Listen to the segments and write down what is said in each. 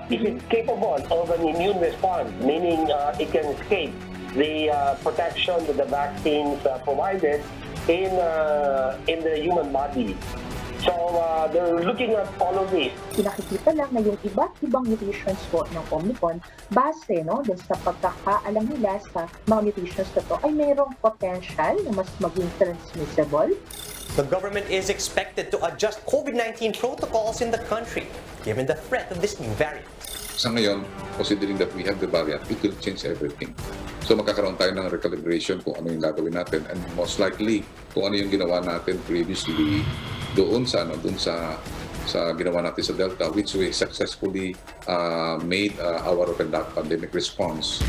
is it capable of an immune response, meaning it can escape the protection that the vaccines provided in the human body. So they're looking at all of this. Pinakikita lang na yung iba't ibang mutations po ng Omicron base dun sa pagkakaalam nila sa mga mutations na to ay mayroong potential na mas maging transmissible. The government is expected to adjust COVID-19 protocols in the country given the threat of this new variant. Sa ngayon, considering that we have the variant, it will change everything. So magkakaroon tayo ng recalibration kung ano yung gagawin natin, and most likely kung ano yung ginawa natin previously doon sa ginawa natin sa Delta, which we successfully made our pandemic response.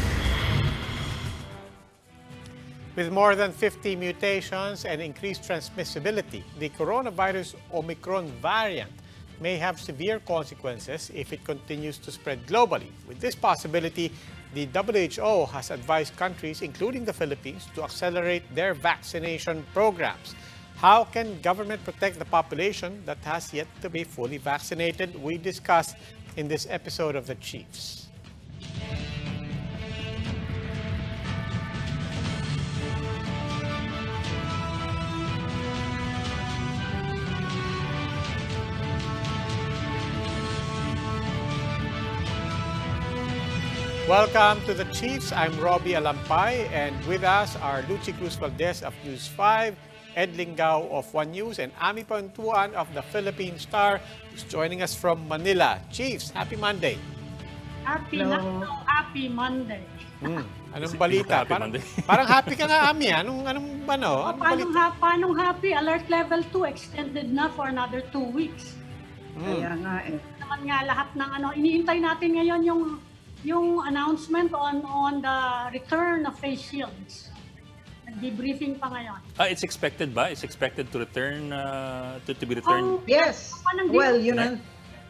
With more than 50 mutations and increased transmissibility, the coronavirus Omicron variant may have severe consequences if it continues to spread globally. With this possibility, the WHO has advised countries, including the Philippines, to accelerate their vaccination programs. How can government protect the population that has yet to be fully vaccinated? We discuss in this episode of The Chiefs. Welcome to The Chiefs. I'm Robbie Alampay, and with us are Lucy Cruz Valdez of News 5, Ed Lingao of One News, and Ami Pantuan of the Philippine Star, who's joining us from Manila. Chiefs, happy Monday. Happy Monday. Anong balita? Parang happy ka nga, Ami. Anong Paano happy? Alert level 2 extended na for another 2 weeks. Kaya nga naman nga lahat ng iniintay natin ngayon yung announcement on the return of face shields. Nag-debriefing pa ngayon. It's expected ba? It's expected to return, to be returned? Yes. Well, yun ang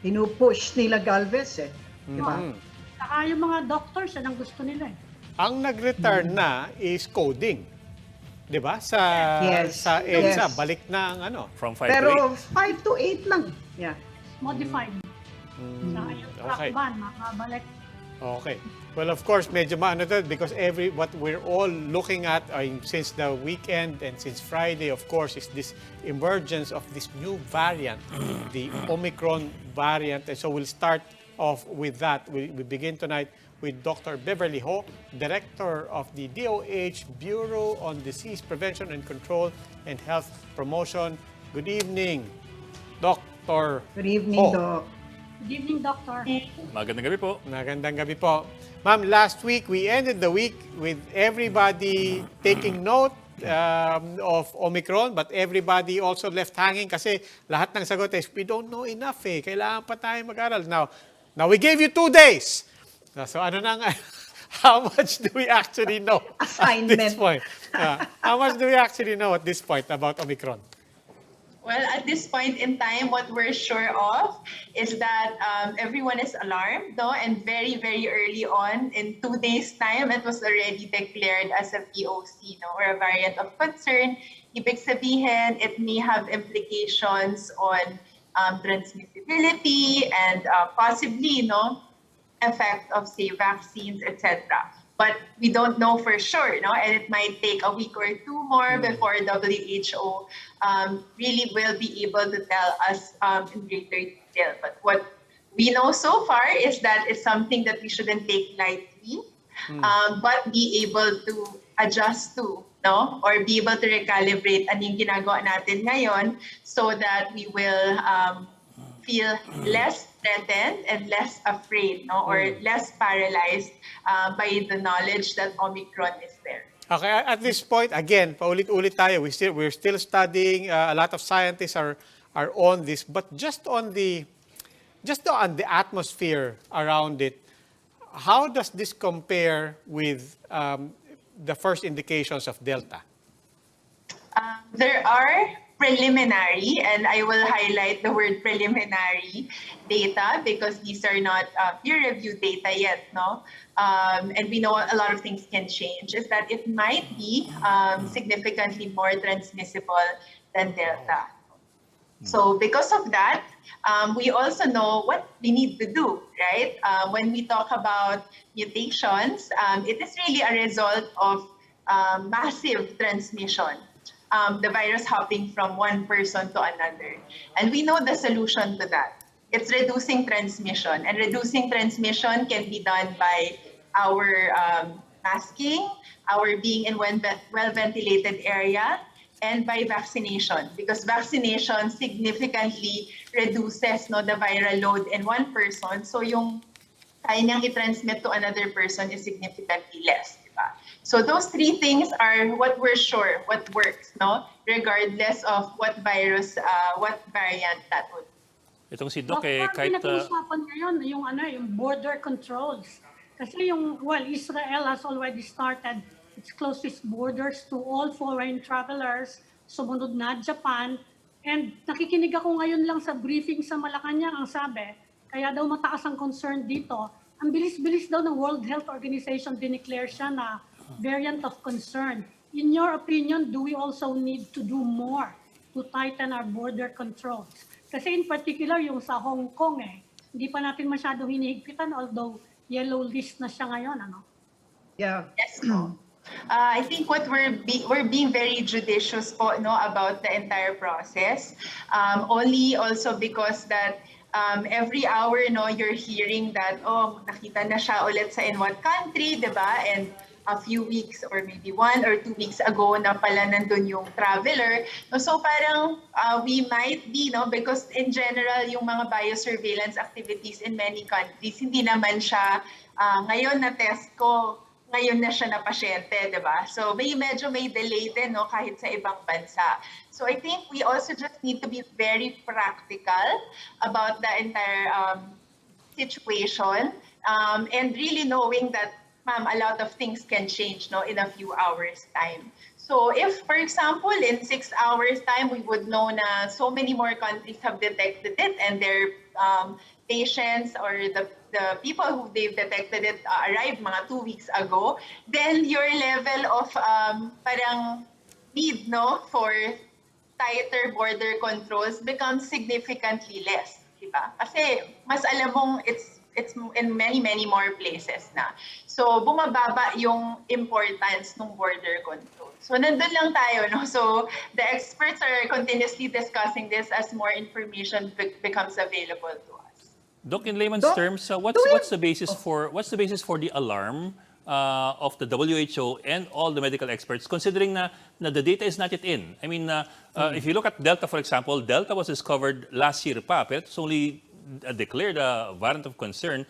pinupush nila Galvez Diba? Saka yung mga doctors, yan ang gusto nila Ang nag-return na is coding. Diba? Sa EDSA, balik na ang From 5 Pero to 8? 5 to 8 lang. Yeah. Modified. Saka yung track ban, makabalik. Okay. Well, of course, medyo maano to because what we're all looking at since the weekend and since Friday, of course, is this emergence of this new variant, the Omicron variant. And so we'll start off with that. We begin tonight with Dr. Beverly Ho, Director of the DOH Bureau on Disease Prevention and Control and Health Promotion. Good evening, Dr. Good evening, Ho. Doc. Good evening, Doctor. Magandang gabi po. Magandang gabi po. Ma'am, last week, we ended the week with everybody taking note of Omicron, but everybody also left hanging kasi lahat ng sagot is, we don't know enough Kailangan pa tayo mag-aral. Now we gave you 2 days. So how much do we actually know at this point? How much do we actually know at this point about Omicron? Well, at this point in time, what we're sure of is that everyone is alarmed, and very, very early on, in 2 days' time, it was already declared as a VOC, or a variant of concern. Ibig sabihin, it may have implications on transmissibility and possibly, effect of, say, vaccines, etc. But we don't know for sure, and it might take a week or 2 more before WHO really will be able to tell us in greater detail. But what we know so far is that it's something that we shouldn't take lightly, but be able to adjust to, or be able to recalibrate anong ginagawa natin ngayon so that we will feel less threatened and less afraid, or less paralyzed by the knowledge that Omicron is there. Okay, at this point, again, paulit-ulit tayo. We're still studying. A lot of scientists are on this, but just on the atmosphere around it, how does this compare with the first indications of Delta? There are preliminary, and I will highlight the word preliminary data because these are not peer-reviewed data yet, and we know a lot of things can change, is that it might be significantly more transmissible than Delta. So because of that, we also know what we need to do, right? When we talk about mutations, it is really a result of massive transmission. The virus hopping from one person to another. And we know the solution to that. It's reducing transmission. And reducing transmission can be done by our masking, our being in one well-ventilated area, and by vaccination. Because vaccination significantly reduces the viral load in one person. So yung kaya niyang i-transmit to another person is significantly less. Diba? So those three things are what we're sure, what works, regardless of what virus, what variant that would be. Itong si Doc, Kahit kahit... pinag-uusapan ngayon yung border controls. Kasi Israel has already started its closest borders to all foreign travelers. Sumunod na Japan. And nakikinig ako ngayon lang sa briefing sa Malacanang, ang sabi, kaya daw mataas ang concern dito. Ang bilis-bilis daw ng World Health Organization dineclare siya na variant of concern. In your opinion, do we also need to do more to tighten our border controls? Kasi in particular, yung sa Hong Kong, hindi pa natin masyadong hinihigpitan, although yellow list na siya ngayon, Yeah. Yes, po. I think what we're being very judicious po, about the entire process. Only also because that every hour, you're hearing that, nakita na siya ulit sa in what country, diba? And a few weeks or maybe 1 or 2 weeks ago na pala nandun yung traveler. So parang we might be, because in general, yung mga biosurveillance activities in many countries, hindi naman siya, ngayon na test ko, ngayon na siya na pasyente, diba? So medyo may delay din, kahit sa ibang bansa. So I think we also just need to be very practical about the entire situation, and really knowing that a lot of things can change in a few hours time. So if, for example, in 6 hours time, we would know na so many more countries have detected it and their patients or the people who they've detected it arrived mga 2 weeks ago, then your level of parang need for tighter border controls becomes significantly less. Diba? Kasi mas alam mong it's in many more places na. So bumababa yung importance ng border control. So nandun lang tayo, So the experts are continuously discussing this as more information becomes available to us. Doc, in layman's terms, what's the basis for the alarm of the WHO and all the medical experts, considering na the data is not yet in? I mean, if you look at Delta, for example, Delta was discovered last year pa, pero it's only declared a variant of concern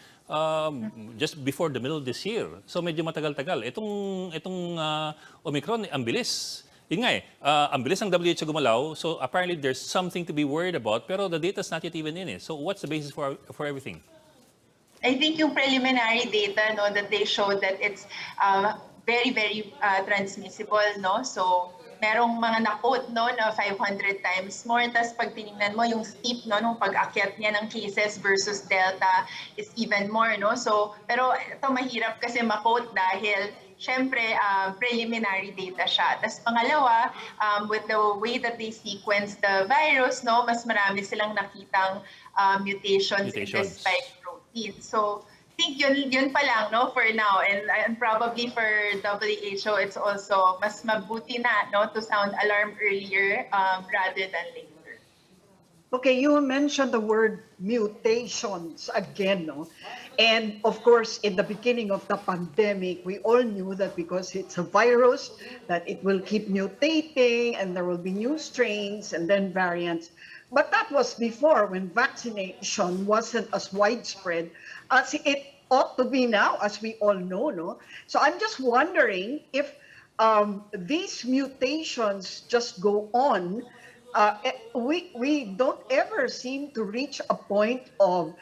just before the middle of this year. So medyo matagal-tagal. Itong Omicron, ang bilis. Yun nga ang bilis ng WHO gumalaw. So apparently there's something to be worried about, pero the data's not yet even in it. So what's the basis for everything? I think yung preliminary data, that they showed that it's very transmissible, So merong mga na-quote, na 500 times more. Tapos pag tinignan mo yung steep, nung pag-akyat niya ng cases versus Delta is even more, So, pero ito mahirap kasi ma-quote dahil syempre, preliminary data siya. Tapos pangalawa, with the way that they sequence the virus, mas marami silang nakitang mutations in the spike protein. So, I think yun pa lang, for now, and probably for WHO, it's also mas mabuti na, to sound alarm earlier rather than later. Okay, you mentioned the word mutations again, And of course, in the beginning of the pandemic, we all knew that because it's a virus, that it will keep mutating and there will be new strains and then variants. But that was before, when vaccination wasn't as widespread as it ought to be now, as we all know, So I'm just wondering if these mutations just go on. We don't ever seem to reach a point of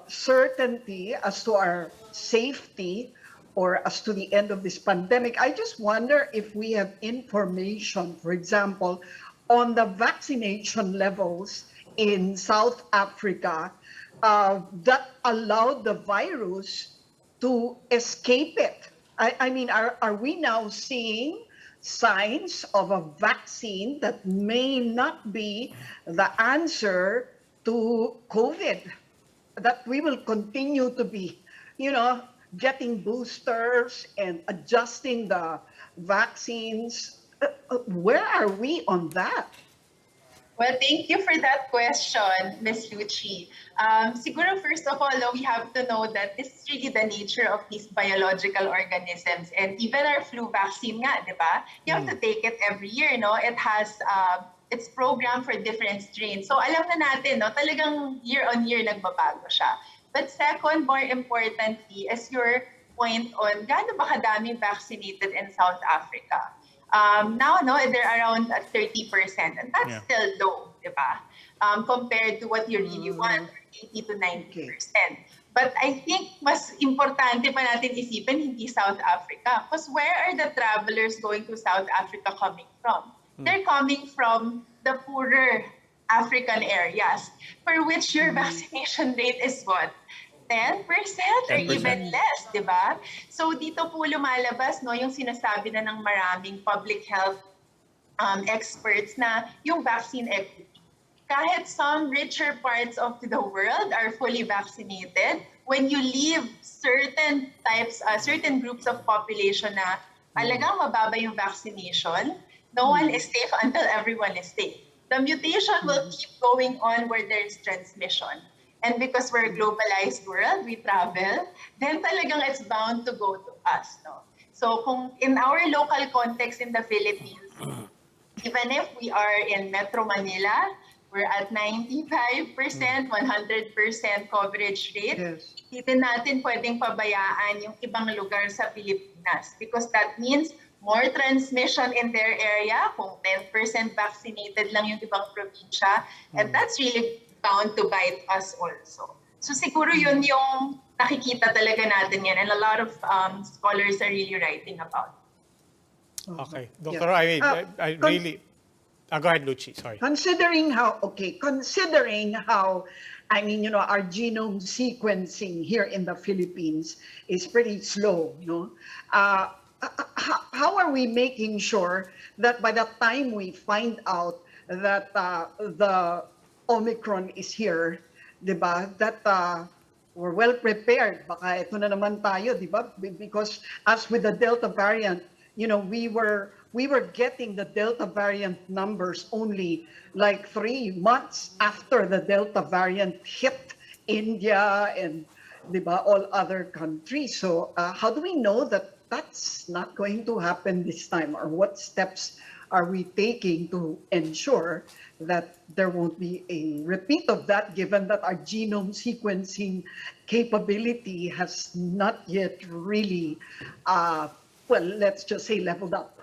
certainty as to our safety or as to the end of this pandemic. I just wonder if we have information, for example, on the vaccination levels in South Africa that allowed the virus to escape it. I mean, are we now seeing signs of a vaccine that may not be the answer to COVID, that we will continue to be, getting boosters and adjusting the vaccines. Where are we on that? Well, thank you for that question, Ms. Lucci. Siguro, first of all, we have to know that this is really the nature of these biological organisms. And even our flu vaccine nga, di ba? You have to take it every year, no? It has, it's programmed for different strains. So alam na natin, no? Talagang year on year nagbabago siya. But second, more importantly, is your point on gaano ba kadaming vaccinated in South Africa? Now, they're around 30%, and that's still low, di ba? Compared to what you really want, 80 to 90%. But I think mas importante pa natin isipin, hindi South Africa. Because where are the travelers going to South Africa coming from? They're coming from the poorer African areas, for which your vaccination rate is what? 10% or 10%. even less, di ba? So dito po lumalabas yung sinasabi na ng maraming public health experts na yung vaccine equity. Kahit some richer parts of the world are fully vaccinated, when you leave certain groups of population na talagang mababa yung vaccination, no one is safe until everyone is safe. The mutation will keep going on where there is transmission. And because we're a globalized world, we travel, then talagang it's bound to go to us. No? So kung in our local context in the Philippines, even if we are in Metro Manila, we're at 95%, 100% coverage rate. Yes. Hindi din natin pwedeng pabayaan yung ibang lugar sa Pilipinas because that means more transmission in their area, kung 10% vaccinated lang yung ibang probinsya, and that's really bound to bite us also. So siguro yun yung nakikita talaga natin yan, and a lot of scholars are really writing about. Okay. Dr. I really... go ahead, Lucci. Sorry. Considering how, our genome sequencing here in the Philippines is pretty slow, no? How are we making sure that by the time we find out that the Omicron is here, di ba, that we're well prepared? Baka ito na naman tayo, di ba? Because as with the Delta variant, we were getting the Delta variant numbers only like 3 months after the Delta variant hit India and, di ba, all other countries. So how do we know that that's not going to happen this time? Or what steps are we taking to ensure that there won't be a repeat of that, given that our genome sequencing capability has not yet really, let's just say, leveled up?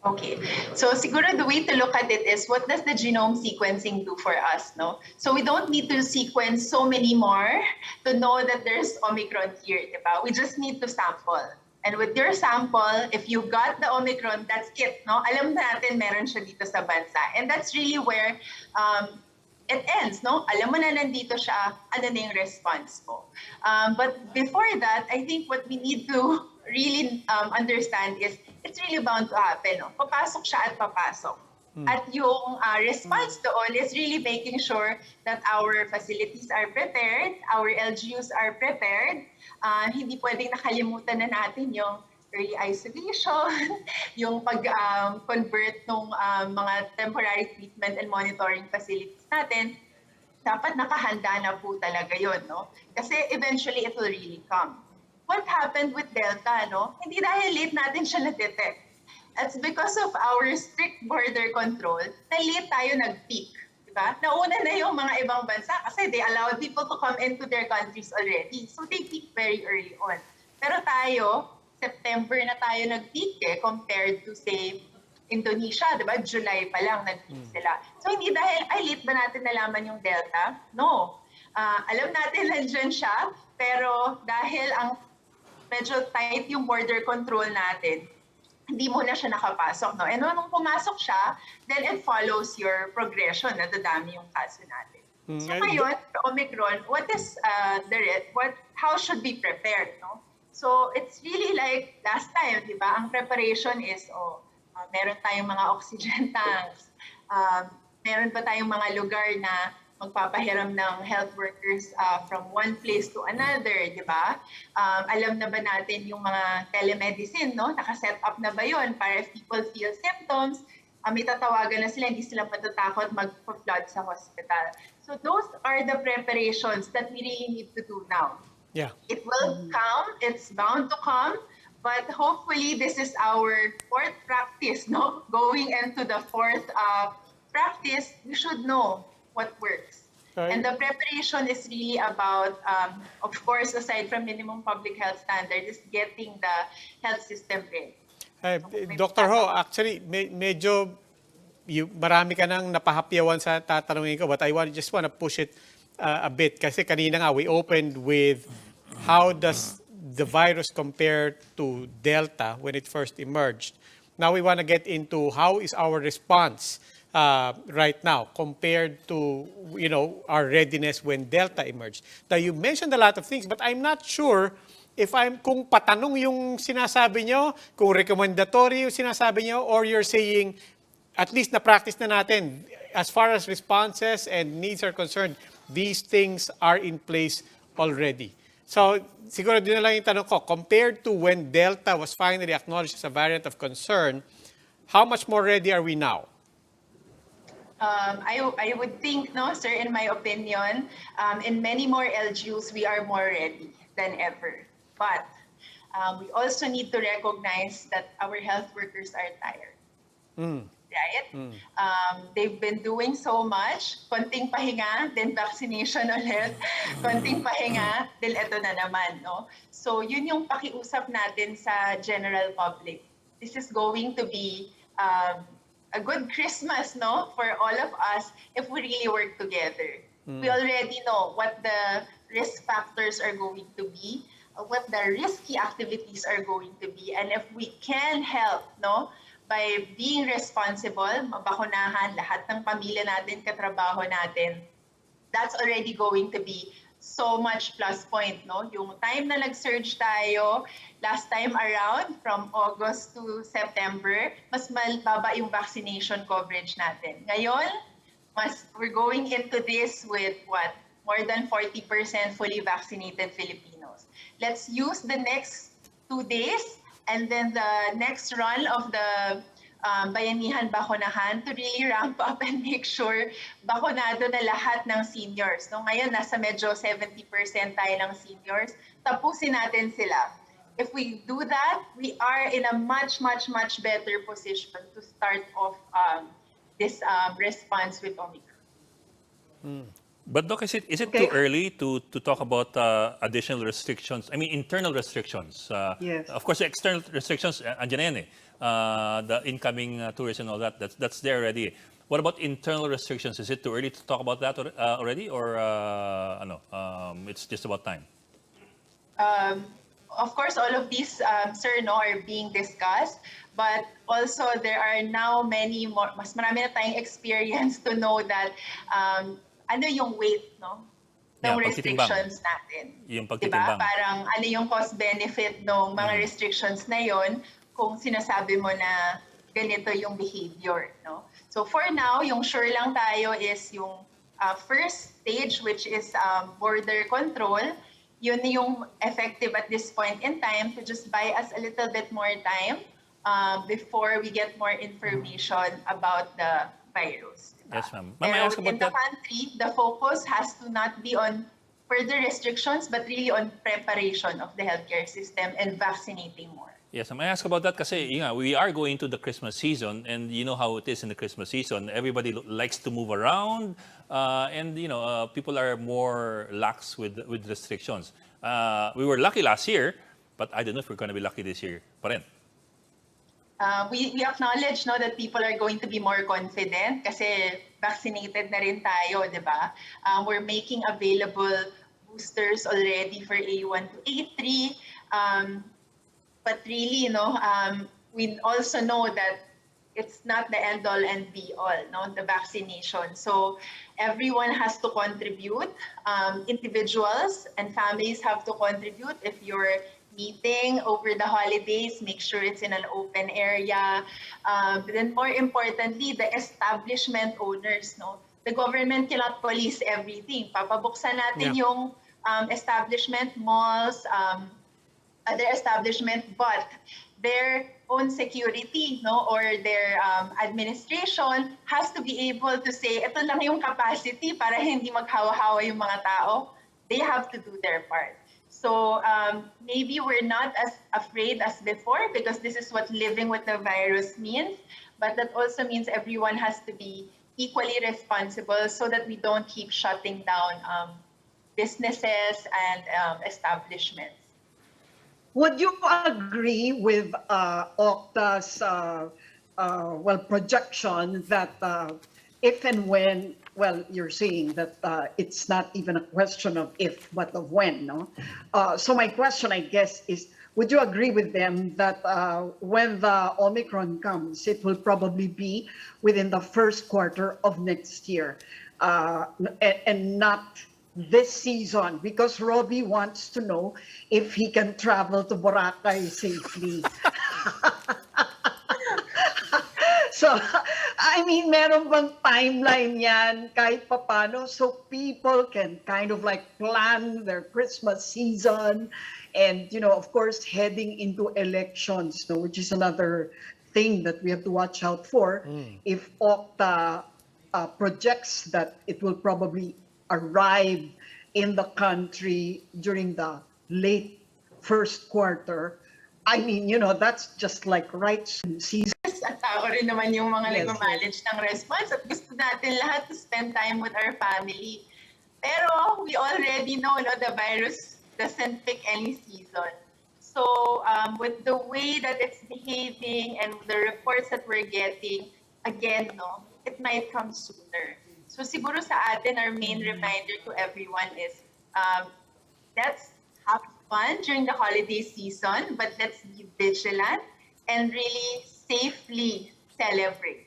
Okay, so siguro the way to look at it is, what does the genome sequencing do for us, no? So we don't need to sequence so many more to know that there's Omicron here, diba? We just need to sample. And with your sample, if you got the Omicron, that's it, no? Alam natin meron siya dito sa bansa. And that's really where it ends, no? Alam mo na nandito siya, ano na yung response mo? But before that, I think what we need to really understand is, it's really bound to happen, no? Papasok siya at papasok. At yung response doon is really making sure that our facilities are prepared, our LGUs are prepared. Hindi pwedeng nakalimutan na natin yung early isolation, yung pag-convert ng mga temporary treatment and monitoring facilities natin. Dapat nakahanda na po talaga yun, no? Kasi eventually it will really come. What happened with Delta, no? Hindi dahil late natin siya na-detect. It's because of our strict border control na late tayo nag-peak. Diba? Nauna na yung mga ibang bansa kasi they allowed people to come into their countries already. So they peaked very early on. Pero tayo, September na tayo nag-peak compared to, say, Indonesia, diba? July pa lang nag-peak sila. So hindi dahil, late ba natin nalaman yung Delta? No. Alam natin nandiyan siya, pero dahil ang medyo tight yung border control natin, hindi mo na siya nakapasok, no? And nung pumasok siya, then it follows your progression, nadadami yung kaso natin. So ngayon, Omicron, how should we prepare, no? So it's really like last time, di ba? Ang preparation is, Meron tayong mga oxygen tanks. Meron ba tayong mga lugar na magpapahiram ng health workers from one place to another, di ba? Alam na ba natin yung mga telemedicine, no? Nakaset up na ba yun para if people feel symptoms, may tatawagan na sila, hindi sila matatakot mag-flood sa hospital. So those are the preparations that we really need to do now. Yeah. It will come, it's bound to come, but hopefully this is our fourth practice, no? Going into the fourth practice, we should know what works. Right. And the preparation is really about, of course, aside from minimum public health standard, is getting the health system ready. Dr. Ho, actually, medyo marami ka nang napahapyawan sa tatanungin ko, but I just want to push it a bit. Kasi kanina nga, we opened with how does the virus compare to Delta when it first emerged. Now we want to get into how is our response right now compared to, our readiness when Delta emerged. Now, you mentioned a lot of things, but I'm not sure if kung patanong yung sinasabi nyo, kung recommendatory yung sinasabi nyo, or you're saying, at least na-practice na natin, as far as responses and needs are concerned, these things are in place already. So, siguro din na lang yung tanong ko, compared to when Delta was finally acknowledged as a variant of concern, how much more ready are we now? I would think, no, sir, in my opinion, in many more LGUs, we are more ready than ever. But we also need to recognize that our health workers are tired. Right? They've been doing so much. Konting pahinga, then vaccination ulit. Konting pahinga, then eto na naman. No? So yun yung pakiusap natin sa general public. This is going to be a good Christmas, no, for all of us if we really work together. We already know what the risk factors are going to be, what the risky activities are going to be, and if we can help, no, by being responsible, mabakunahan lahat ng pamilya natin, katrabaho natin, that's already going to be so much plus point, no? Yung time na nag-surge tayo, last time around, from August to September, mas mababa yung vaccination coverage natin. Ngayon, we're going into this with what? More than 40% fully vaccinated Filipinos. Let's use the next 2 days and then the next run of the Bayanihan Bakunahan to really ramp up and make sure bakunado na lahat ng seniors. No? Ngayon, nasa medyo 70% tayo ng seniors. Tapusin natin sila. If we do that, we are in a much, much, much better position to start off this response with Omicron. But Doc, is it too early to talk about additional restrictions? I mean, internal restrictions. Yes. Of course, the external restrictions, andyan na yan eh. The incoming tourists and all that, that's there already. What about internal restrictions? Is it too early to talk about that already, or it's just about time? Of course, all of these, sir, no, are being discussed. But also, there are now many more, mas marami na tayong experience to know that ano yung weight, no? Ng restrictions natin. Yung pagtitimbang. Diba? Parang ano yung cost-benefit ng mga restrictions na yon kung sinasabi mo na ganito yung behavior, no? So for now, yung sure lang tayo is yung first stage, which is border control. Yun yung effective at this point in time to just buy us a little bit more time before we get more information about the virus. Yes, ma'am. Pero in the country, the focus has to not be on further restrictions, but really on preparation of the healthcare system and vaccinating more. Yes, I ask about that kasi we are going to the Christmas season, and you know how it is in the Christmas season. Everybody likes to move around, and people are more lax with restrictions. We were lucky last year, but I don't know if we're going to be lucky this year pa rin. We acknowledge that people are going to be more confident kasi vaccinated na rin tayo, di ba? We're making available boosters already for A1 to A3. But really, we also know that it's not the end-all and be-all, the vaccination. So everyone has to contribute. Individuals and families have to contribute. If you're meeting over the holidays, make sure it's in an open area. But then more importantly, the establishment owners, no? The government cannot police everything. Papabuksan natin yung establishment, malls, other establishment, but their own security, no, or their administration has to be able to say, ito lang yung capacity para hindi maghawa-hawa yung mga tao. They have to do their part. So maybe we're not as afraid as before because this is what living with the virus means, but that also means everyone has to be equally responsible so that we don't keep shutting down businesses and establishments. Would you agree with Octa's projection that if and when, well, you're saying that it's not even a question of if, but of when, no? So my question, I guess, is, would you agree with them that when the Omicron comes, it will probably be within the first quarter of next year and not this season? Because Robbie wants to know if he can travel to Boracay safely. So, I mean, meron bang timeline yan kahit papano so people can kind of like plan their Christmas season and, you know, of course, heading into elections, no, which is another thing that we have to watch out for. If Octa projects that it will probably arrive in the country during the late first quarter, I mean, you know, that's just like right season. At tao rin naman yung mga nag-manage ng response at gusto natin lahat to spend time with our family. Pero we already know, no, the virus doesn't pick any season. So with the way that it's behaving and the reports that we're getting, again, no, it might come sooner. So siguro sa atin, our main reminder to everyone is let's have fun during the holiday season, but let's be vigilant and really safely celebrate.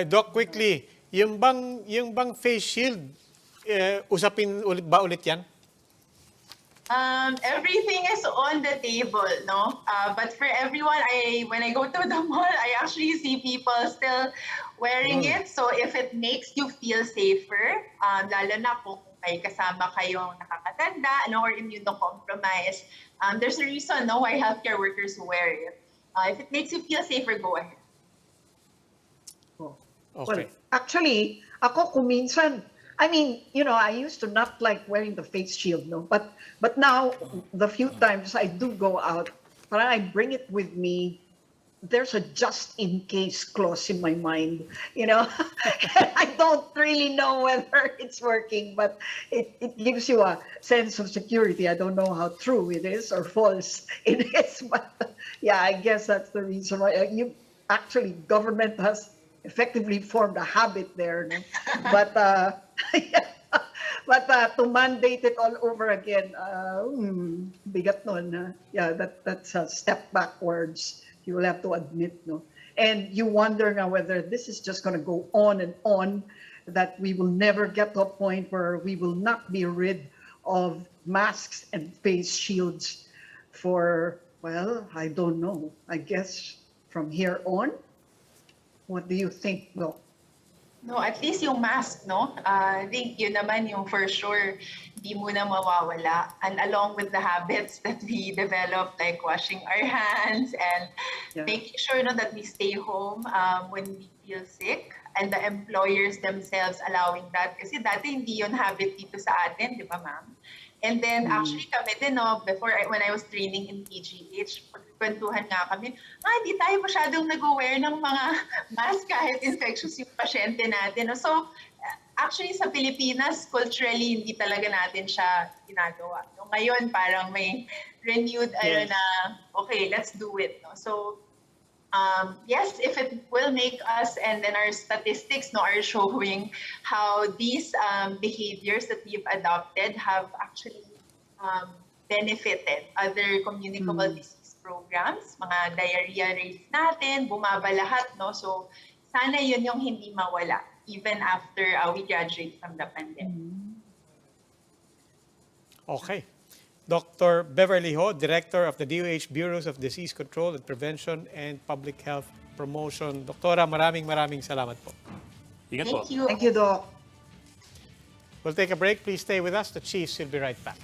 Doc, quickly, yung bang face shield, usapin ulit yan? Everything is on the table, no? But for everyone, when I go to the mall, I actually see people still wearing it. So if it makes you feel safer, lalo na kung may kasama kayong nakakatanda, no, or immunocompromised, there's a reason, no, why healthcare workers wear it. If it makes you feel safer, go ahead. Okay. Well, actually, ako kung minsan, I mean, you know, I used to not like wearing the face shield, no? But now, the few times I do go out, parang I bring it with me. There's a just-in-case clause in my mind, you know? I don't really know whether it's working, but it gives you a sense of security. I don't know how true it is or false it is, but yeah, I guess that's the reason why. Government has effectively formed a habit there, no? But to mandate it all over again, bigat nun. Yeah, that's a step backwards. You will have to admit, no? And you wonder now whether this is just going to go on and on, that we will never get to a point where we will not be rid of masks and face shields for, well, I don't know. I guess from here on. What do you think, Doc? No, at least yung mask, no? I think yun naman yung for sure di muna mawawala. And along with the habits that we develop, like washing our hands and making sure, no, that we stay home when we feel sick, and the employers themselves allowing that. Kasi dati hindi yun habit dito sa atin, di ba, ma'am? And then actually kami din, no, when I was training in PGH, pagkwentuhan nga kami, hindi tayo masyadong nag-wear ng mga mask kahit infectious yung pasyente natin. No? So actually sa Pilipinas, culturally, hindi talaga natin siya ginagawa. No? Ngayon parang may renewed, okay, let's do it. No? So yes, if it will make us, and then our statistics, no, are showing how these behaviors that we've adopted have actually benefited other communicable disease programs, mga diarrhea rates natin, bumaba lahat, no? So sana yun yung hindi mawala even after we graduate from the pandemic. Okay. Dr. Beverly Ho, Director of the DOH Bureaus of Disease Control and Prevention and Public Health Promotion. Doktora, maraming salamat po. Ingat po. Thank you. Thank you, Doc. We'll take a break. Please stay with us. The Chiefs will be right back.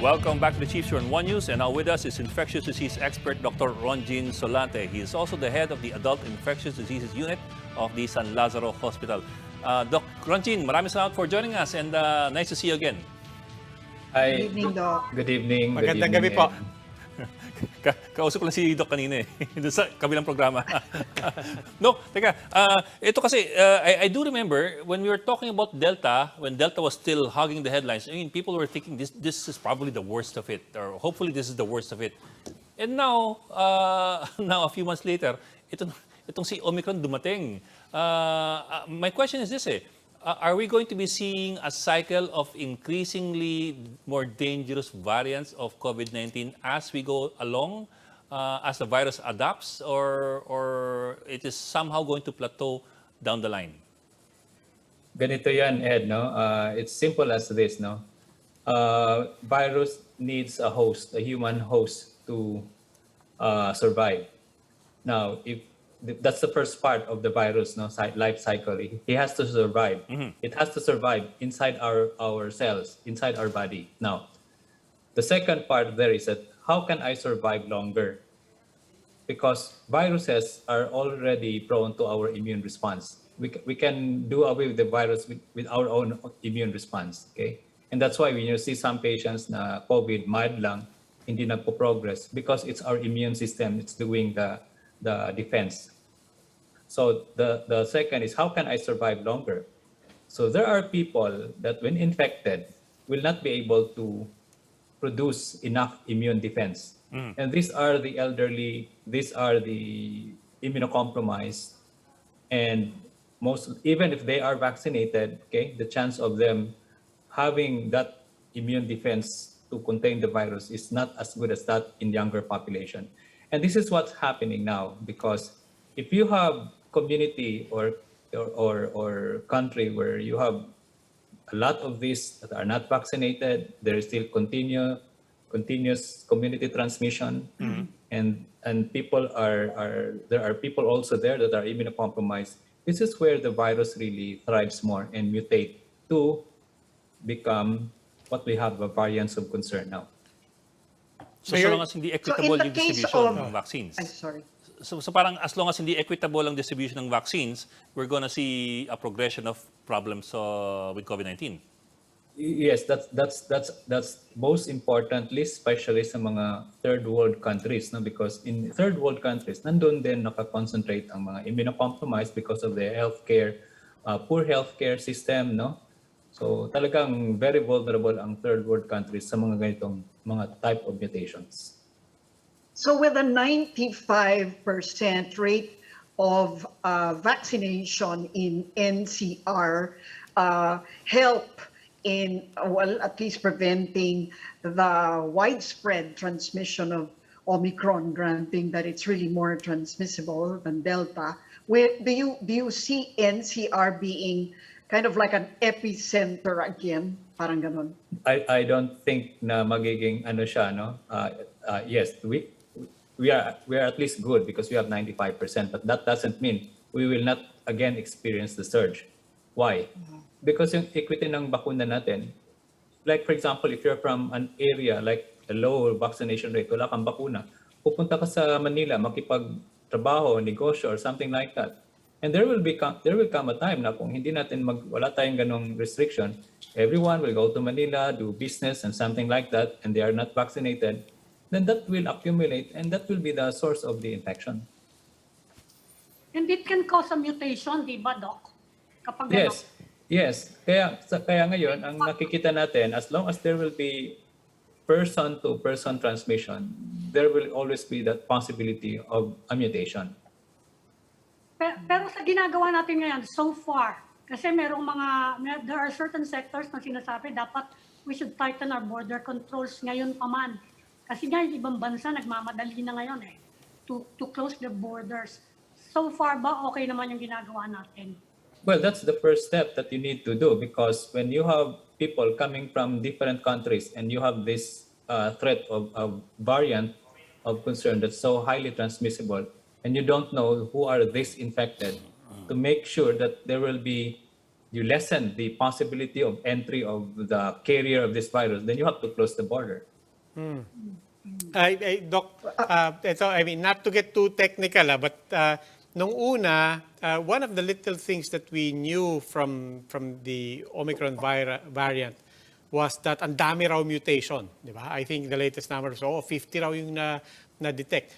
Welcome back to the Chiefs here on One News, and now with us is infectious disease expert Dr. Ronjin Solante. He is also the head of the Adult Infectious Diseases Unit of the San Lazaro Hospital. Doc Ronjin, maraming salamat for joining us, and nice to see you again. Good Hi. evening, Doc. Good evening. Magandang gabi po. Kausap ko lang si Doc kanina doon sa kabilang programa. No, teka, ito kasi, I do remember when we were talking about Delta, when Delta was still hogging the headlines, I mean, people were thinking this is probably the worst of it, or hopefully this is the worst of it. And now, now a few months later, itong si Omicron dumating. My question is this are we going to be seeing a cycle of increasingly more dangerous variants of COVID-19 as we go along, as the virus adapts, or it is somehow going to plateau down the line? Ganito yan, Ed, no? It's simple as this, no? Virus needs a host, a human host to survive. Now, if that's the first part of the virus, no, life cycle. It has to survive. Mm-hmm. It has to survive inside our cells, inside our body. Now, the second part there is that how can I survive longer? Because viruses are already prone to our immune response. We can do away with the virus with our own immune response. Okay, and that's why when you see some patients na COVID mild lang, hindi nagpo-progress because it's our immune system. It's doing the defense. So the second is how can I survive longer? So there are people that when infected will not be able to produce enough immune defense. Mm. And these are the elderly, these are the immunocompromised, and most, even if they are vaccinated, okay, the chance of them having that immune defense to contain the virus is not as good as that in younger population. And this is what's happening now, because if you have community or country where you have a lot of these that are not vaccinated, there is still continuous community transmission, mm-hmm. and people there are people also there that are immunocompromised. This is where the virus really thrives more and mutate to become what we have, a variants of concern now. So long as hindi equitable yung distribution ng vaccines. I'm sorry. So parang as long as hindi equitable ang distribution ng vaccines, we're gonna see a progression of problems with COVID-19. Yes, that's most importantly, especially sa mga third world countries, no? Because in third world countries, nandun din nakakoncentrate ang mga immunocompromised because of their healthcare, poor healthcare system, no? So talagang very vulnerable ang third world countries sa mga ganitong mga type of mutations. So with a 95% rate of vaccination in NCR, help in, well, at least preventing the widespread transmission of Omicron, granting that it's really more transmissible than Delta. Do you see NCR being kind of like an epicenter again Parang ganun. I don't think na magiging ano siya, no? Yes, we are at least good because we have 95%, but that doesn't mean we will not again experience the surge. Why? Because yung equity ng bakuna natin, like for example, if you're from an area like a low vaccination rate, wala kang bakuna, pupunta ka sa Manila, makipagtrabaho, negosyo, or something like that. And there will come a time na kung hindi natin wala tayong ganong restriction, everyone will go to Manila, do business and something like that, and they are not vaccinated, then that will accumulate and that will be the source of the infection. And it can cause a mutation, di ba, Doc? Kapag Yes. Kaya ngayon, ang nakikita natin, as long as there will be person-to-person transmission, there will always be that possibility of a mutation. Pero sa ginagawa natin ngayon, so far, kasi there are certain sectors na sinasabi dapat we should tighten our border controls ngayon pa man. Kasi nga yung ibang bansa nagmamadali na ngayon to close the borders. So far ba okay naman yung ginagawa natin? Well, that's the first step that you need to do, because when you have people coming from different countries and you have this threat of variant of concern that's so highly transmissible, and you don't know who are this infected, to make sure that you lessen the possibility of entry of the carrier of this virus, then you have to close the border. Doc, not to get too technical, but nung una, one of the little things that we knew from the Omicron variant was that ang dami raw mutation, di ba? I think the latest number was 50 raw yung na-detect.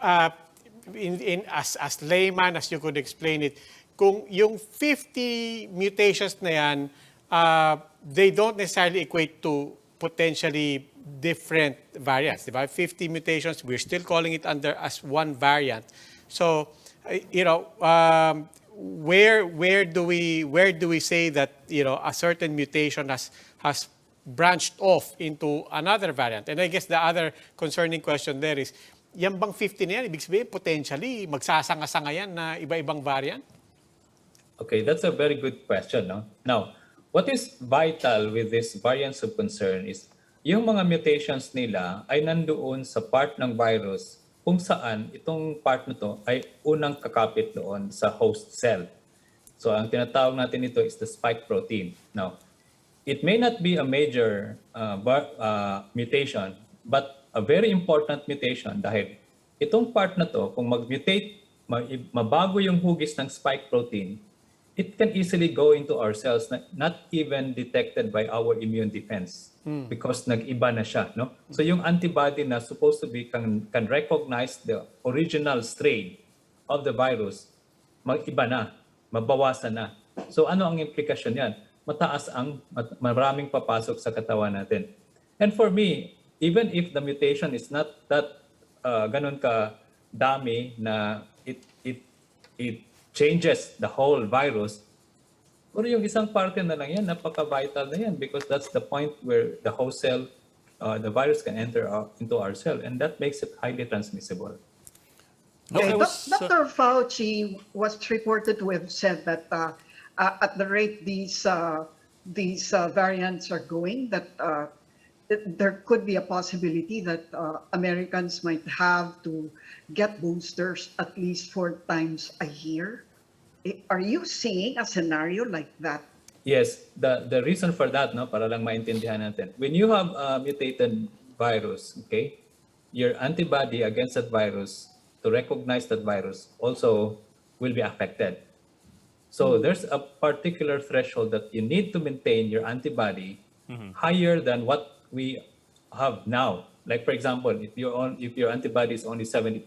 As layman, as you could explain it, kung yung 50 mutations na yan, they don't necessarily equate to potentially different variants. Diba? 50 mutations, we're still calling it as one variant. So, where do we say that a certain mutation has branched off into another variant? And I guess the other concerning question there is, yan bang 50 na yan, ibig sabihin, potentially, magsasanga-sanga yan na iba-ibang variant? Okay, that's a very good question. No? Now, what is vital with this variants of concern is yung mga mutations nila ay nandoon sa part ng virus kung saan itong part na to ay unang kakapit doon sa host cell. So, ang tinatawag natin ito is the spike protein. Now, it may not be a major mutation, but a very important mutation dahil itong part na to, kung mag-mutate, mabago yung hugis ng spike protein, it can easily go into our cells not even detected by our immune defense because nag-iba na siya. No? So yung antibody na supposed to be can recognize the original strain of the virus, mag-iba na, mabawasan na. So ano ang implikasyon yan? Maraming papasok sa katawan natin. And for me, even if the mutation is not that ganun ka dami na it changes the whole virus, pero yung isang parte na lang yan, napaka-vital na yan because that's the point where the host cell, the virus can enter into our cell, and that makes it highly transmissible. Okay, Dr. Fauci was reported to have said that at the rate these variants are going, that there could be a possibility that Americans might have to get boosters at least 4 times a year. Are you seeing a scenario like that? Yes, the reason for that, no, para lang maintindihan natin. When you have a mutated virus, okay, your antibody against that virus to recognize that virus also will be affected. So there's a particular threshold that you need to maintain your antibody higher than what we have now. Like for example, if your antibody is only 70%,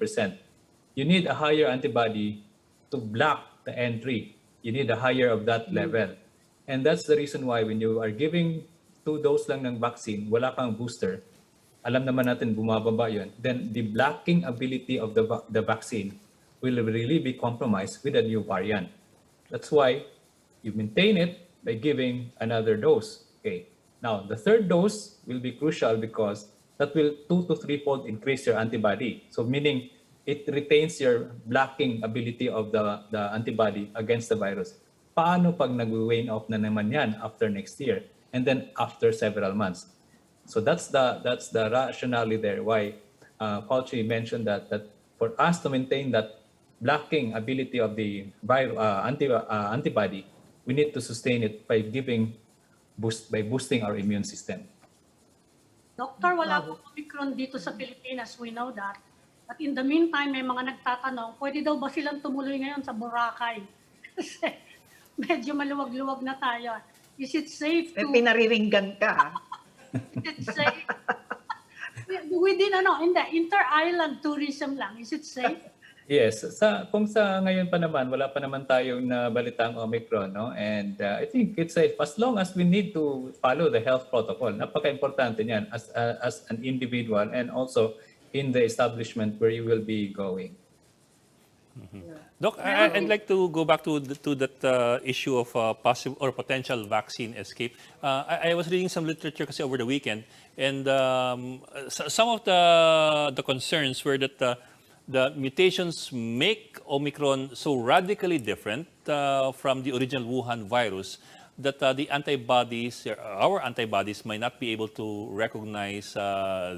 you need a higher antibody to block the entry. You need a higher of that level. And that's the reason why when you are giving 2 doses lang ng vaccine, wala kang booster, alam naman natin bumababa yun, then the blocking ability of the vaccine will really be compromised with a new variant. That's why you maintain it by giving another dose. Okay. Now, the 3rd dose will be crucial because that will 2 to 3-fold increase your antibody. So meaning it retains your blocking ability of the antibody against the virus. Paano pag nag-wane off na naman yan after next year? and then after several months. So that's the rationale there why Fauci mentioned that for us to maintain that blocking ability of the antibody, we need to sustain it by boosting our immune system. Doktor, wala pong Omicron dito sa Pilipinas, we know that. But in the meantime, may mga nagtatanong, pwede daw ba silang tumuloy ngayon sa Boracay? Kasi medyo maluwag-luwag na tayo. Is it safe to... Pinariringgan ka. Is it safe? Within inter-island tourism lang, is it safe? Yes, kung sa ngayon pa naman, wala pa naman tayong nabalitang Omicron, no? And I think it's safe as long as we need to follow the health protocol. Napaka-importante niyan as an individual and also in the establishment where you will be going. Doc, I'd like to go back to that issue of possible or potential vaccine escape. I was reading some literature kasi over the weekend, and some of the concerns were that the mutations make Omicron so radically different from the original Wuhan virus that the antibodies, our antibodies, might not be able to recognize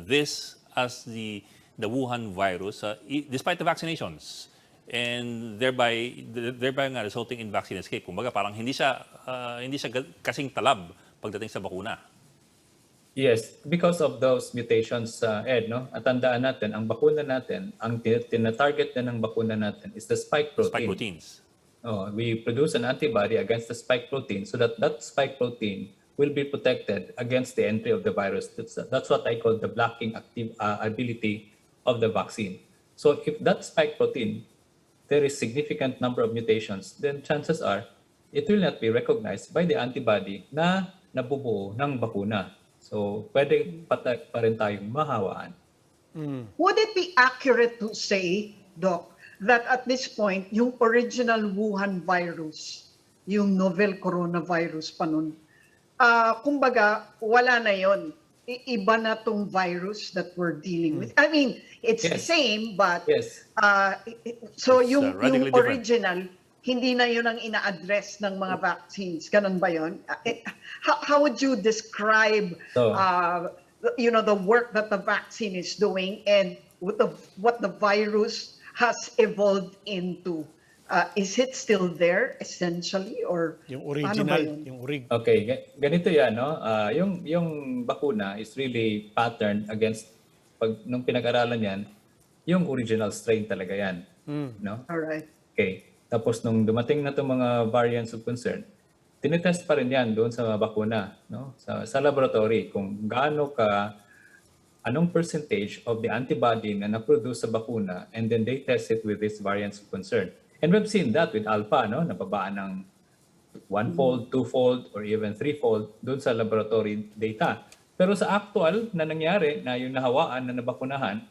this as the Wuhan virus, despite the vaccinations, and thereby nga resulting in vaccine escape. Kumbaga, parang hindi siya kasing talab pagdating sa bakuna. Yes, because of those mutations, Ed, no? At tandaan natin, ang bakuna natin, ang tina-target na ng bakuna natin is the spike protein. Spike proteins. We produce an antibody against the spike protein so that spike protein will be protected against the entry of the virus. That's what I call the blocking ability of the vaccine. So if that spike protein, there is significant number of mutations, then chances are it will not be recognized by the antibody na nabubuo ng bakuna. So, pwede pa rin tayong mahawaan. Would it be accurate to say, Doc, that at this point, yung original Wuhan virus, yung novel coronavirus pa nun, kumbaga, wala na yon. Iba na tong virus that we're dealing with. I mean, it's the same, but so yung original, hindi na yun ang ina-address ng mga vaccines. Ganun ba yun? How would you describe the work that the vaccine is doing and what the virus has evolved into? Is it still there essentially, or yung original, yung Okay, ganito yan, no? Yung bakuna is really patterned against nung pinag-aralan yan, yung original strain talaga yan, no? All right. Okay. Tapos nung dumating na itong mga variants of concern, tinitest pa rin yan doon sa bakuna, no? Sa laboratory kung anong percentage of the antibody na na-produce sa bakuna, and then they test it with these variants of concern. And we've seen that with alpha, no? Nababaan ng one-fold, two-fold, or even three-fold doon sa laboratory data. Pero sa actual na nangyari na yung nahawaan na nabakunahan,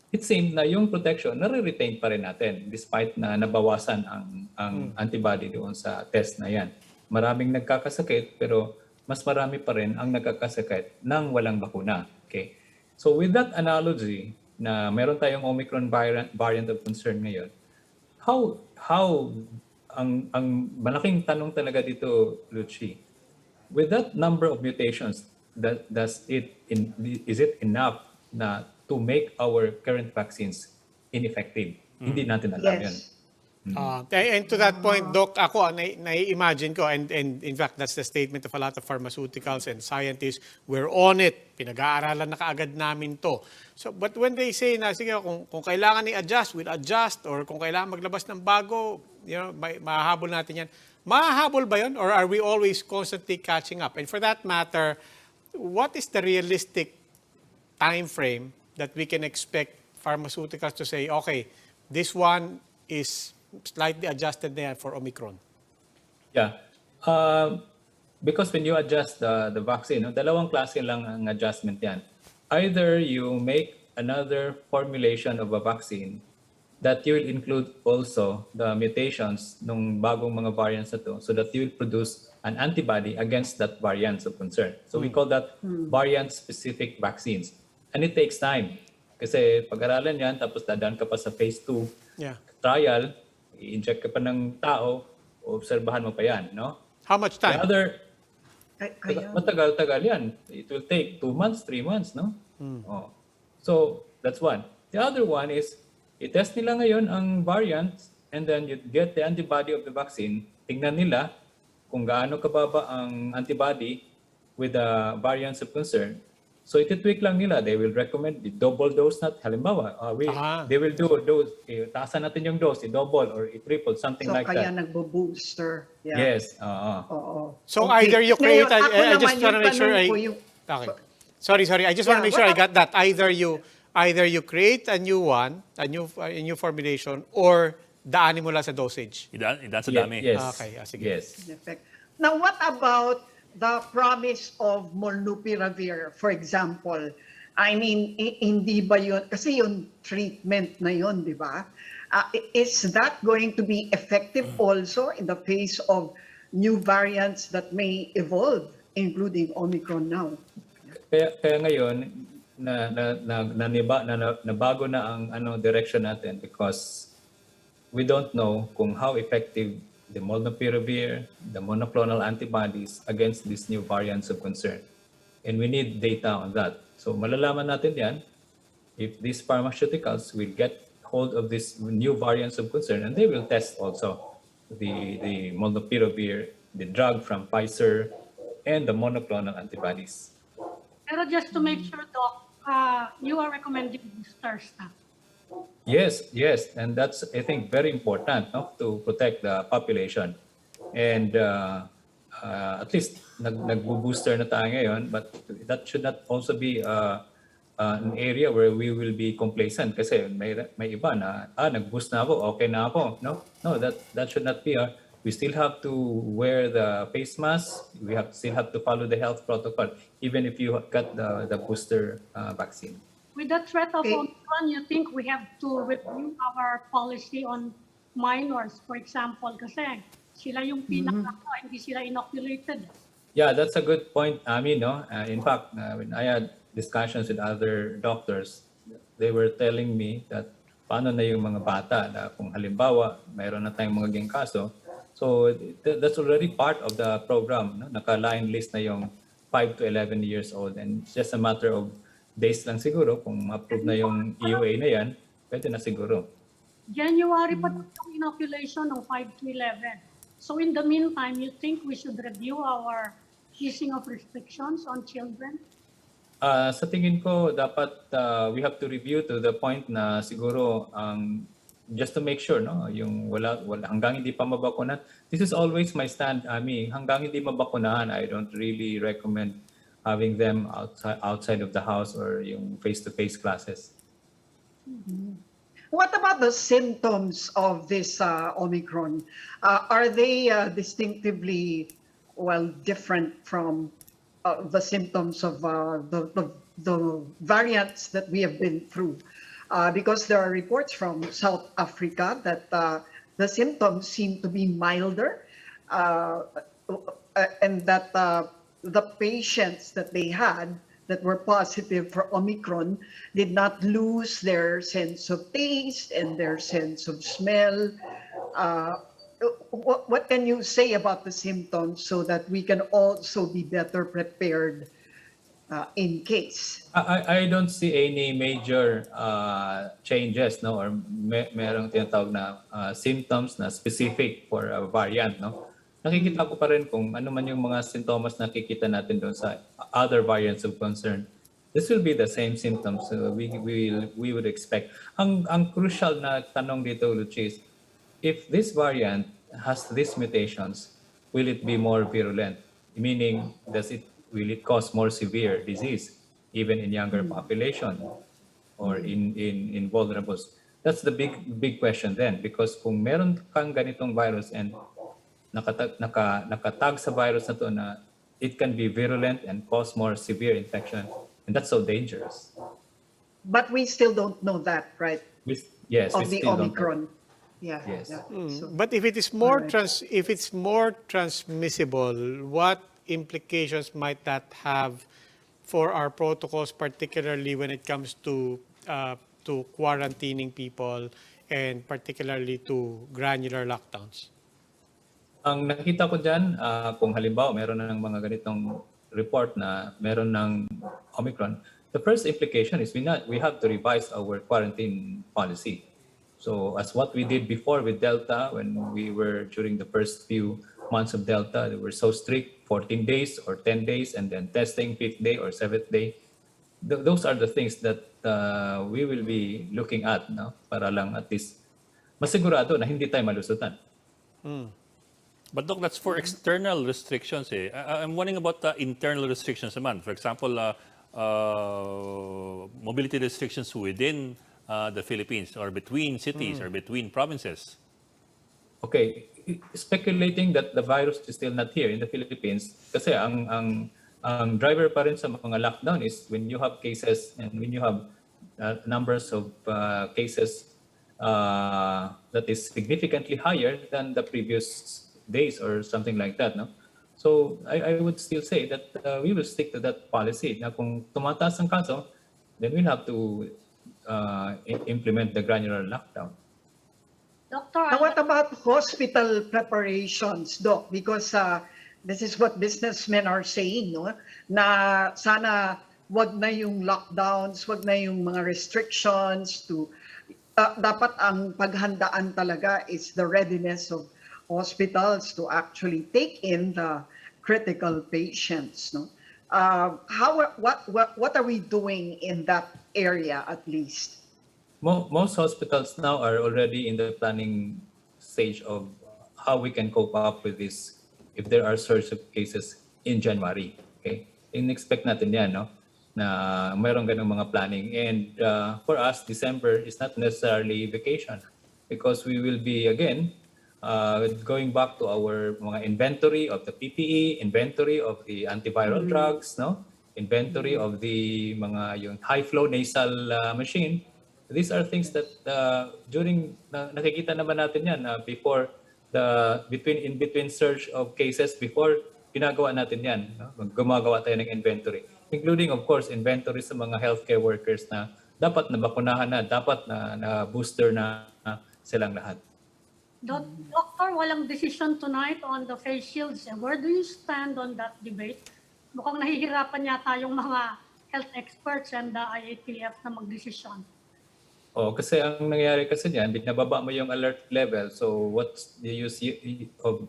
it seemed na yung protection nare-retain pa rin natin despite na nabawasan ang antibody doon sa test na yan. Maraming nagkakasakit pero mas marami pa rin ang nagkakasakit ng walang bakuna. Okay. So with that analogy na meron tayong Omicron variant of concern ngayon, how ang malaking tanong talaga dito, Lucy, with that number of mutations, is it enough na to make our current vaccines ineffective? Hindi natin alam yan. And to that point, Doc, ako, nai-imagine ko, and in fact, that's the statement of a lot of pharmaceuticals and scientists, we're on it. Pinag-aaralan na kaagad namin to. So, but when they say na, sige, kung kailangan i-adjust, we'll adjust, or kung kailangan maglabas ng bago, mahahabol natin yan. Mahahabol ba yun? Or are we always constantly catching up? And for that matter, what is the realistic time frame that we can expect pharmaceuticals to say, okay, this one is slightly adjusted there for Omicron? Yeah. Because when you adjust the vaccine, dalawang klase lang ang adjustment yan. Either you make another formulation of a vaccine that you will include also the mutations ng bagong mga variants na to so that you will produce an antibody against that variant of concern. So we call that variant-specific vaccines. And it takes time. Kasi pag-aralan yan, tapos dadaan ka pa sa phase 2 trial, i-inject ka pa ng tao, obserbahan mo pa yan, no? How much time? Kaya, Matagal-tagal yan. It will take 2 months, 3 months, no? Oh. So, that's one. The other one is, i-test nila ngayon ang variants and then you get the antibody of the vaccine. Tingnan nila kung gaano kababa ang antibody with the variants of concern. So, iti-tweak lang nila. They will recommend the double dose halimbawa, they will do a dose, taasan natin yung dose, i-double or i-triple, something so like kaya that. nagbo-booster. Yeah. Yes. Oo. So Okay. either you create, Ngayon, ako I just naman, want to yung make sure tanong ko yung- okay. Sorry. I just want to make sure I got that. Either you create a new one, a new formulation, or daanin mo lang sa dosage. Idaan sa dami. Yes. Okay, sige. Yes. in effect. Now, what about the promise of molnupiravir, for example? I mean, hindi ba yun, kasi yung treatment na yun, di ba? Is that going to be effective also in the face of new variants that may evolve, including Omicron now? Kaya ngayon nabago na ang direction natin because we don't know kung how effective the molnupiravir, the monoclonal antibodies against these new variants of concern. And we need data on that. So malalaman natin yan if these pharmaceuticals will get hold of these new variants of concern and they will test also the molnupiravir, the drug from Pfizer, and the monoclonal antibodies. Pero just to make sure, Doc, you are recommending boosters na. Yes, and that's, I think, very important, no, to protect the population. And at least nag-booster na tayo ngayon, but that should not also be an area where we will be complacent kasi may iba na nag-boost na ako, okay na ako. No, that should not be. We still have to wear the face mask. We still have to follow the health protocol, even if you got the booster vaccine. With the threat of Omicron, you think we have to review our policy on minors, for example, kasi sila yung hindi sila inoculated. Yeah, that's a good point, Ami, no? In fact, when I had discussions with other doctors, they were telling me that paano na yung mga bata na kung halimbawa mayroon na tayong mga geng kaso. So that's already part of the program, no? Naka-line list na yung 5 to 11 years old and it's just a matter of days lang siguro kung ma-approve na yung EUA na yan, pwede na siguro. January pa yung inoculation ng 5 to 11. So in the meantime, you think we should review our easing of restrictions on children? Sa tingin ko, dapat we have to review to the point na siguro just to make sure, no, yung wala hanggang hindi pa mabakunahan. This is always my stand, Ami. Hanggang hindi mabakunahan, I don't really recommend having them outside of the house or yung face-to-face classes. What about the symptoms of this Omicron? Are they distinctively, different from the symptoms of the variants that we have been through? Because there are reports from South Africa that the symptoms seem to be milder and that the patients that they had that were positive for Omicron did not lose their sense of taste and their sense of smell. What can you say about the symptoms so that we can also be better prepared in case? I don't see any major changes, no, or merong tinatawag na symptoms na specific for a variant, no. Nakikita ko pa rin kung ano man yung mga sintomas na nakikita natin doon sa other variants of concern. This will be the same symptoms we would expect. Ang crucial na tanong dito, Lucia, is if this variant has these mutations, will it be more virulent? Meaning, will it cause more severe disease, even in younger population or in vulnerables? That's the big question then, because kung meron kang ganitong virus and nakatag sa virus na to na it can be virulent and cause more severe infection, and that's so dangerous. But we still don't know that, right? Yes, of we the still don't know. Omicron. Yeah. Yes. Yeah. So, But if it is more Alright. if it's more transmissible, what implications might that have for our protocols, particularly when it comes to quarantining people and particularly to granular lockdowns? Ang nakita ko dyan, kung halimbawa meron na ng mga ganitong report na meron ng Omicron, the first implication is we have to revise our quarantine policy. So as what we did before with Delta, when we were during the first few months of Delta, they were so strict, 14 days or 10 days, and then testing 5th day or 7th day. Those are the things that we will be looking at, no? Para lang at least masigurado na hindi tayo malusutan. But Doc, that's for external restrictions. I'm wondering about the internal restrictions naman. For example, mobility restrictions within the Philippines or between cities or between provinces. Okay, speculating that the virus is still not here in the Philippines kasi ang driver pa rin sa mga lockdown is when you have cases and when you have numbers of cases that is significantly higher than the previous days or something like that, no? So I would still say that we will stick to that policy. Na kung tumataas ang kaso, then we'll have to implement the granular lockdown. Doctor, Now, what about hospital preparations, Doc? Because this is what businessmen are saying, no? Na sana wag na yung lockdowns, wag na yung mga restrictions to dapat ang paghandaan talaga is the readiness of hospitals to actually take in the critical patients, no? What are we doing in that area at least? Most hospitals now are already in the planning stage of how we can cope up with this if there are surge of cases in January. Okay, in-expect natin yan, no? Na mayroong ganung mga planning. And for us, December is not necessarily vacation because we will be again going back to our mga inventory of the PPE, inventory of the antiviral drugs, no? Inventory of the mga yung high flow nasal machine. These are things that during nakikita naman natin yan before in between surge of cases before ginagawa natin yan, no? Gumagawa tayo ng inventory, including of course inventory sa mga healthcare workers na dapat na bakunahan na, dapat na booster na silang lahat. Doctor, walang decision tonight on the face shields. Where do you stand on that debate? Mukhang nahihirapan yata yung mga health experts and the IATF na magdesisyon. Kasi ang nangyayari kasi diyan, binababa mo yung alert level. So what's the use of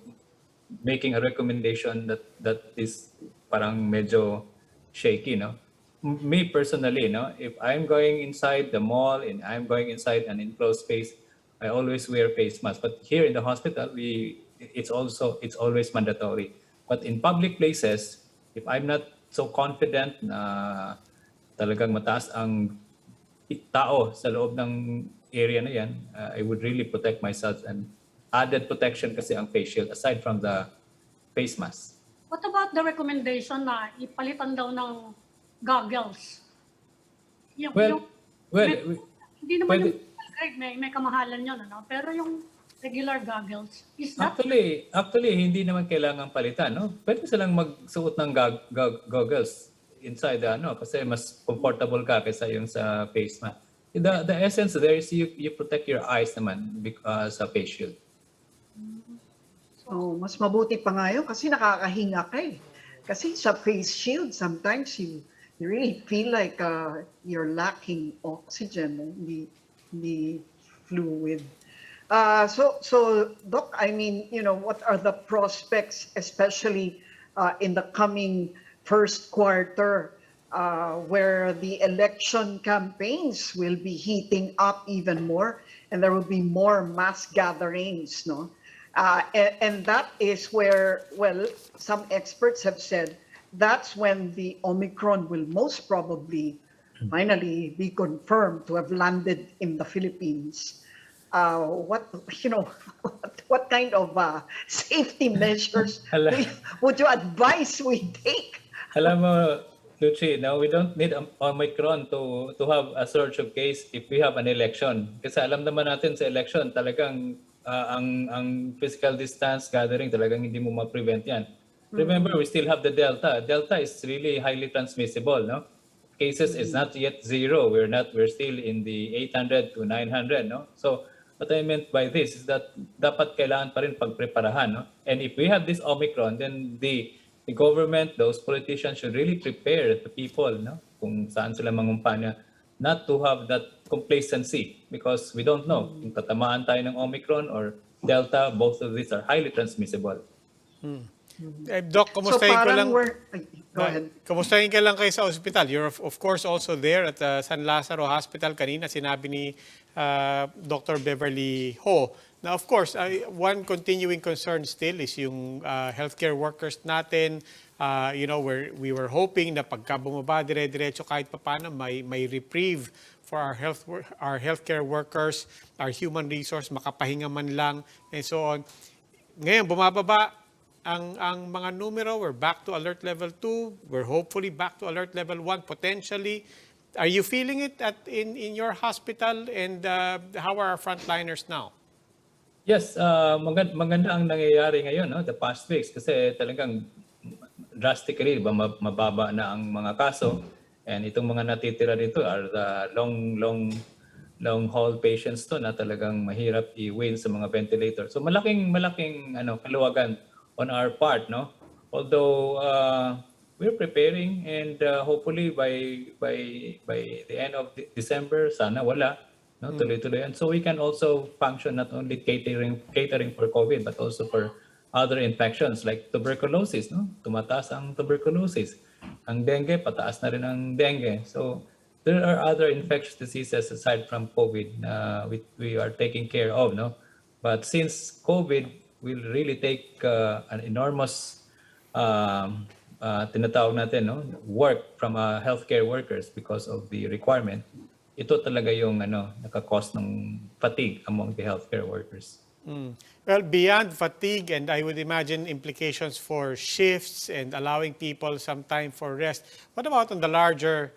making a recommendation that is parang medyo shaky, no? Me personally, no, if I'm going inside the mall and I'm going inside an enclosed space, I always wear face mask. But here in the hospital, it's always mandatory. But in public places, if I'm not so confident na talagang mataas ang tao sa loob ng area na yan, I would really protect myself and added protection kasi ang face shield aside from the face mask. What about the recommendation na ipalitan daw ng goggles? Hindi naman yung grade, may kamahalan yun, ano? Pero yung regular goggles, is that... Actually, hindi naman kailangan palitan, no? Pwede silang magsuot ng goggles inside kasi mas comfortable ka kaysa yung sa face mask. The essence there is you protect your eyes naman sa face shield. Mas mabuti pa nga yun kasi nakakahinga ka eh. Kasi sa face shield, sometimes you really feel like you're lacking oxygen, the fluid. So Doc, I mean, what are the prospects, especially in the coming first quarter, where the election campaigns will be heating up even more, and there will be more mass gatherings, no? And that is where, well, some experts have said that's when the Omicron will most probably finally be confirmed to have landed in the Philippines. What kind of safety measures would you advise we take? Alam mo, Lucy, now we don't need Omicron to have a surge of case if we have an election. Kasi alam naman natin sa election, talagang ang physical distance gathering, talagang hindi mo ma-prevent yan. Remember, we still have the Delta. Delta is really highly transmissible, no? Cases is not yet zero. We're still in the 800 to 900, no? So what I meant by this is that dapat kailangan pa rin pagpreparahan, no? And if we have this Omicron, then the government, those politicians should really prepare the people, no? Kung saan sila mangumpanya, not to have that complacency because we don't know kung tatamaan tayo ng Omicron or Delta. Both of these are highly transmissible. Doc, So kumustahin ko lang. parang go ahead. Kumustahin ka lang kayo sa ospital. You're of course also there at San Lazaro Hospital. Kanina sinabi ni Dr. Beverly Ho. Now of course, one continuing concern still is yung healthcare workers natin. You know, we were hoping na pagka bumaba dire-diretso kahit papaano may reprieve for our healthcare workers, our human resource, makapahinga man lang and so on. Ngayon bumababa ang mga numero, we're back to alert level 2, we're hopefully back to alert level 1 potentially. Are you feeling it in your hospital and how are our frontliners now? Yes, maganda ang nangyayari ngayon, no? The past weeks kasi talagang drastically mababa na ang mga kaso and itong mga natitira dito are the long haul patients to na talagang mahirap i-win sa mga ventilator. So malaking kaluwagan on our part, no? Although we're preparing and hopefully by the end of December sana wala, no? Tuloy-tuloy. And so we can also function not only catering for COVID but also for other infections like tuberculosis, no? Tumataas ang tuberculosis. Ang dengue, pataas na rin ang dengue. So there are other infectious diseases aside from COVID na we are taking care of, no? But since COVID will really take an enormous tinatawag natin, no, work from healthcare workers because of the requirement. Ito talaga yung naka-cause ng fatigue among the healthcare workers. Well, beyond fatigue and I would imagine implications for shifts and allowing people some time for rest, what about on the larger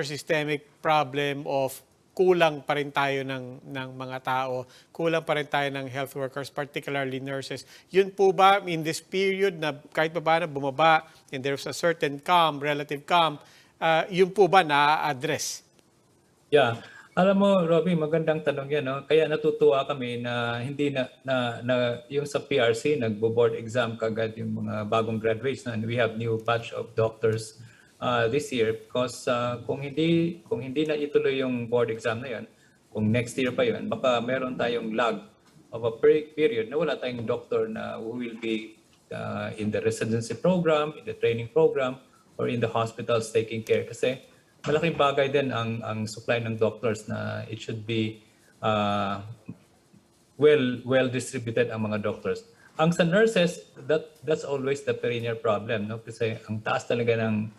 systemic problem of kulang pa rin tayo ng mga tao, kulang pa rin tayo ng health workers, particularly nurses. Yun po ba in this period na kahit pa na bumaba and there's a certain relative calm, yun po ba na-address? Yeah. Alam mo, Robby, magandang tanong yan, no? Kaya natutuwa kami na hindi na yung sa PRC nagbo-board exam kagad yung mga bagong graduates na, and we have new batch of doctors this year because kung hindi na ituloy yung board exam na yan, kung next year pa yun, baka meron tayong lag of a period na wala tayong doctor na who will be in the residency program, in the training program, or in the hospitals taking care. Kasi malaking bagay din ang supply ng doctors na it should be well distributed ang mga doctors. Ang sa nurses, that's always the perennial problem, no? Kasi ang taas talaga ng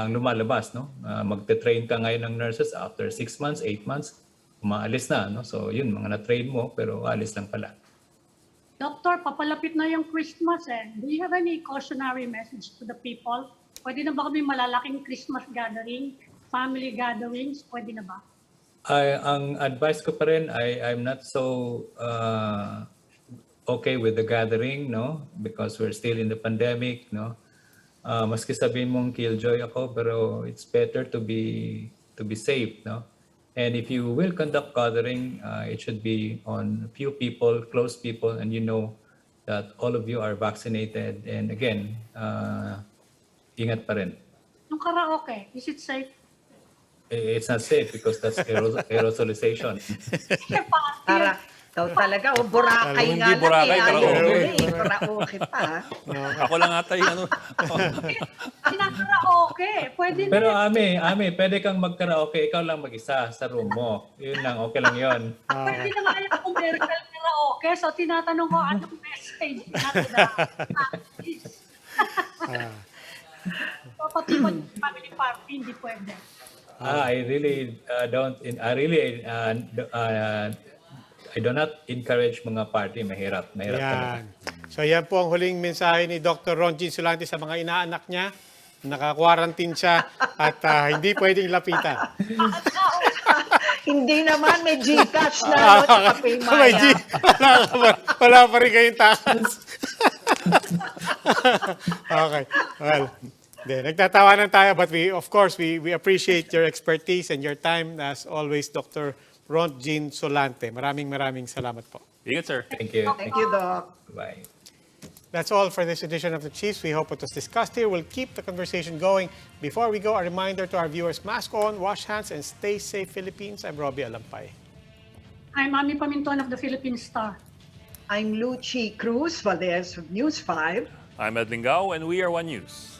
lumalabas, no? Magte-train ka ngayon ng nurses after 6 months, 8 months, umaalis na, no? So yun, mga na-train mo pero alis lang pala. Doctor, papalapit na yung Christmas eh. Do you have any cautionary message to the people? Pwede na ba kami malalaking Christmas gathering, family gatherings? Pwede na ba? Ang advice ko pa rin, I'm not so okay with the gathering, no? Because we're still in the pandemic, no? Maski sabihin mong killjoy ako, pero it's better to be safe, no? And if you will conduct gathering, it should be on few people, close people, and you know that all of you are vaccinated. And again, ingat pa rin. Yung karaoke, is it safe? It's not safe because that's aerosolization. Para talaga, Boracay Hindi nga lang. Boracay, Karaoke pa. Ako lang ata yung Kinakaraoke, pwede na. Pero Ami, pwede kang mag-karaoke, ikaw lang mag-isa sa room mo. Yun lang, okay lang yun. Pwede naman yung commercial karaoke, so tinatanong ko anong message natin so pati family party, hindi pwede. I do not encourage mga party. Mahirap talaga. So yan po ang huling mensahe ni Dr. Ronjin Sulante sa mga inaanak niya. Naka-quarantine siya at hindi pwedeng lapitan. Hindi naman, may Gcash na, no? Tsaka Paymaya. Wala pa rin kayong takas. Okay. Well, nagtatawanan tayo but we appreciate your expertise and your time as always, Dr. Ron Jean Solante. Maraming salamat po. Ingat, sir. Thank you. Thank you, Doc. Bye. That's all for this edition of The Chiefs. We hope what was discussed here will keep the conversation going. Before we go, a reminder to our viewers, mask on, wash hands, and stay safe, Philippines. I'm Robbie Alampay. I'm Ami Paminton of the Philippine Star. I'm Lucy Cruz Valdez of News 5. I'm Edwin Gao, and we are One News.